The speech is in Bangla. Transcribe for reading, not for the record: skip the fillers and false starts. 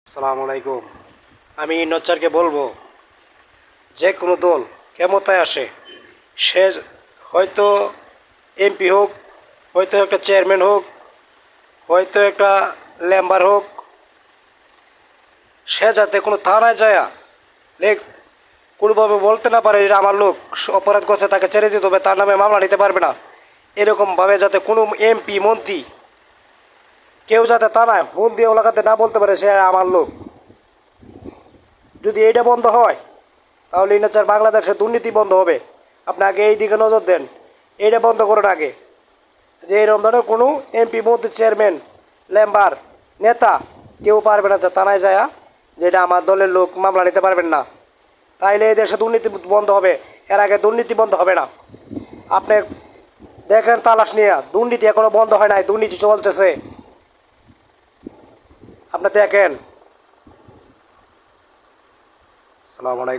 আসসালামু আলাইকুম। আমি নচ্চারকে বলবো, যে কোনো দল ক্ষমতায় আসে, সে হয়তো এমপি হোক, হয়তো একটা চেয়ারম্যান হোক, হয়তো একটা মেম্বার হোক, সে যাতে কোনো থানায় যায় লেখ কোনোভাবে বলতে না পারে এটা আমার লোক, অপরাধ করছে তাকে ছেড়ে দিতে হবে, তার নামে মামলা নিতে পারবে না। এরকমভাবে যাতে কোনো এমপি মন্ত্রী কেউ যাতে থানায় ফোন দিয়ে ওলাকাতে না বলতে পারে সে আমার লোক। যদি এইটা বন্ধ হয় তাহলে ইনাচার বাংলাদেশে দুর্নীতি বন্ধ হবে। আপনি আগে এই দিকে নজর দেন, এইটা বন্ধ করুন আগে, যে এরকম ধরনের কোনো এমপি মন্ত্রী চেয়ারম্যান মেম্বার নেতা কেউ পারবে না যে থানায় যায় যেটা আমার দলের লোক মামলা নিতে পারবেন না। তাইলে এই দেশে দুর্নীতি বন্ধ হবে, এর আগে দুর্নীতি বন্ধ হবে না। আপনি দেখেন তালাশ নিয়ে দুর্নীতি এখনো বন্ধ হয় নাই, দুর্নীতি চলতেছে। আপনি দেখেন। আসসালামু আলাইকুম।